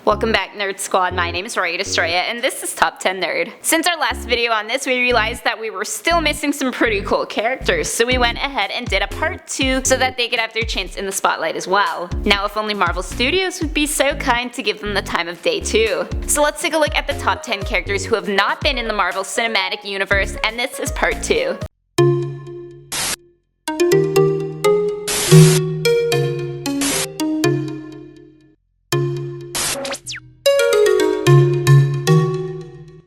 Welcome back, Nerd Squad. My name is Roy Destroya, and this is Top 10 Nerd. Since our last video on this, we realized that we were still missing some pretty cool characters, so we went ahead and did a part 2 so that they could have their chance in the spotlight as well. Now, if only Marvel Studios would be so kind to give them the time of day too. So let's take a look at the top 10 characters who have not been in the Marvel Cinematic Universe, and this is part 2.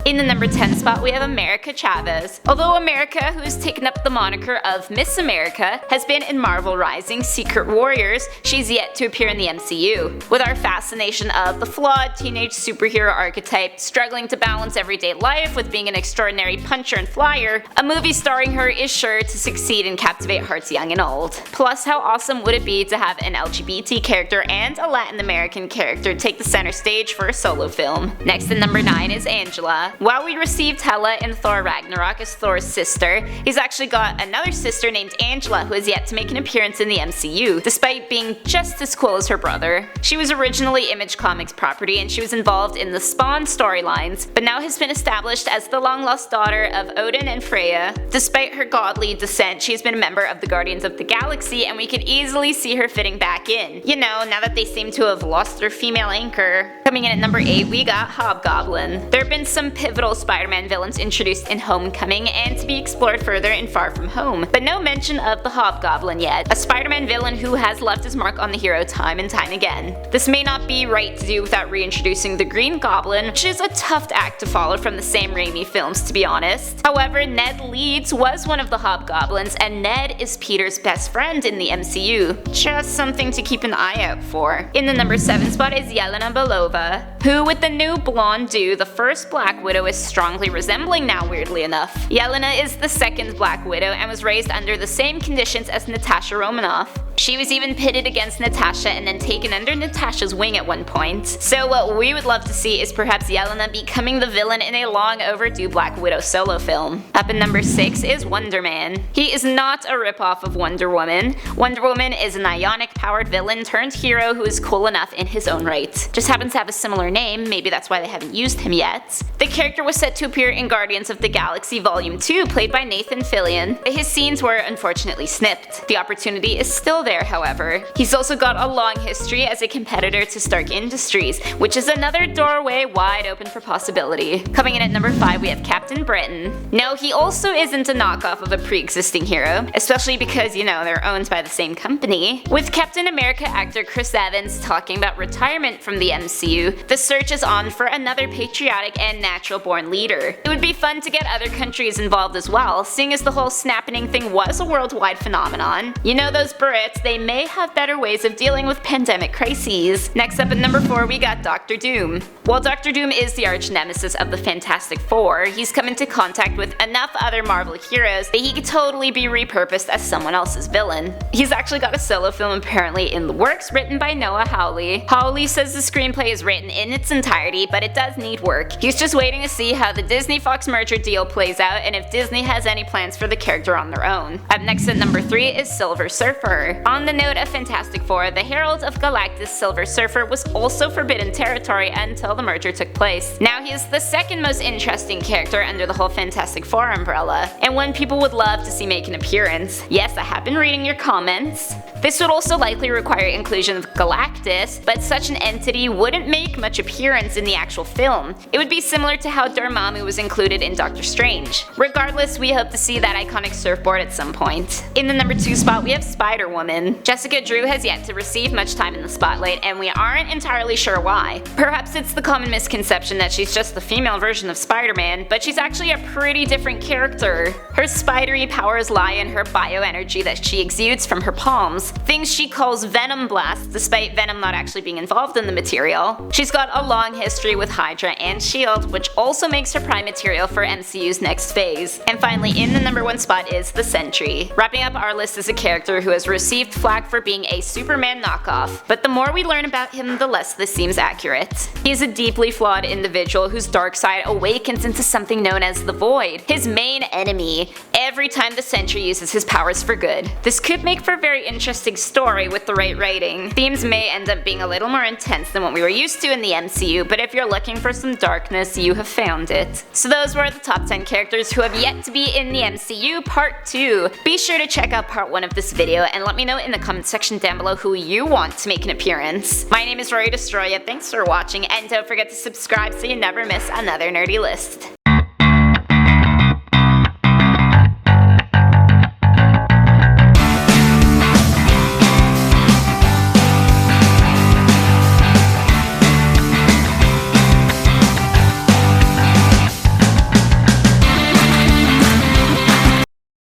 In the number 10 spot, we have America Chavez. Although America, who has taken up the moniker of Miss America, has been in Marvel Rising Secret Warriors, she's yet to appear in the MCU. With our fascination of the flawed teenage superhero archetype, struggling to balance everyday life with being an extraordinary puncher and flyer, a movie starring her is sure to succeed and captivate hearts young and old. Plus, how awesome would it be to have an LGBT character and a Latin American character take the center stage for a solo film? Next at number 9 is Angela. While we received Hela in Thor Ragnarok as Thor's sister, he's actually got another sister named Angela who has yet to make an appearance in the MCU, despite being just as cool as her brother. She was originally Image Comics property and she was involved in the Spawn storylines, but now has been established as the long-lost daughter of Odin and Freya. Despite her godly descent, she has been a member of the Guardians of the Galaxy, and we could easily see her fitting back in. You know, now that they seem to have lost their female anchor. Coming in at number 8, we got Hobgoblin. There have been some pivotal Spider-Man villains introduced in Homecoming and to be explored further in Far From Home, but no mention of the Hobgoblin yet, a Spider-Man villain who has left his mark on the hero time and time again. This may not be right to do without reintroducing the Green Goblin, which is a tough act to follow from the Sam Raimi films, to be honest. However, Ned Leeds was one of the Hobgoblins, and Ned is Peter's best friend in the MCU. Just something to keep an eye out for. In the number 7 spot is Yelena Belova, who with the new blonde do, the first Black Widow is strongly resembling now, weirdly enough. Yelena is the second Black Widow and was raised under the same conditions as Natasha Romanoff. She was even pitted against Natasha and then taken under Natasha's wing at one point. So what we would love to see is perhaps Yelena becoming the villain in a long overdue Black Widow solo film. Up in number 6 is WonderMan. He is not a ripoff of Wonder Woman. Wonder Woman is an ionic powered villain turned hero who is cool enough in his own right. Just happens to have a similar name, maybe that's why they haven't used him yet. The character was set to appear in Guardians of the Galaxy Volume 2, played by Nathan Fillion, but his scenes were unfortunately snipped. The opportunity is still there, however. He's also got a long history as a competitor to Stark Industries, which is another doorway wide open for possibility. Coming in at number 5, we have Captain Britain. No, he also isn't a knockoff of a pre-existing hero, especially because, you know, they're owned by the same company. With Captain America actor Chris Evans talking about retirement from the MCU, the search is on for another patriotic and natural-born leader. It would be fun to get other countries involved as well, seeing as the whole snapping thing was a worldwide phenomenon. You know those Brits, they may have better ways of dealing with pandemic crises. Next up at number 4, we got Dr. Doom. While Dr. Doom is the arch nemesis of the Fantastic Four, he's come into contact with enough other Marvel heroes that he could totally be repurposed as someone else's villain. He's actually got a solo film apparently in the works, written by Noah Hawley. Hawley says the screenplay is written in its entirety, but it does need work. He's just waiting to see how the Disney-Fox merger deal plays out and if Disney has any plans for the character on their own. Up next at number 3 is Silver Surfer. On the note of Fantastic Four, the Herald of Galactus Silver Surfer was also forbidden territory until the merger took place. Now he is the second most interesting character under the whole Fantastic Four umbrella, and one people would love to see make an appearance. Yes, I have been reading your comments. This would also likely require inclusion of Galactus, but such an entity wouldn't make much appearance in the actual film. It would be similar to how Dormammu was included in Doctor Strange. Regardless, we hope to see that iconic surfboard at some point. In the number 2 spot, we have Spider-Woman. Jessica Drew has yet to receive much time in the spotlight, and we aren't entirely sure why. Perhaps it's the common misconception that she's just the female version of Spider-Man, but she's actually a pretty different character. Her spidery powers lie in her bioenergy that she exudes from her palms, things she calls venom blasts despite Venom not actually being involved in the material. She's got a long history with Hydra and S.H.I.E.L.D., which also makes her prime material for MCU's next phase. And finally, in the number 1 spot is the Sentry. Wrapping up our list is a character who has received flack for being a Superman knockoff, but the more we learn about him, the less this seems accurate. He is a deeply flawed individual whose dark side awakens into something known as the Void, his main enemy, every time the Sentry uses his powers for good. This could make for a very interesting story with the right writing. Themes may end up being a little more intense than what we were used to in the MCU, but if you're looking for some darkness, you have found it. So those were the top 10 characters who have yet to be in the MCU Part 2. Be sure to check out Part 1 of this video and let me know in the comment section down below who you want to make an appearance. My name is Rory Destroya, thanks for watching, and don't forget to subscribe so you never miss another nerdy list.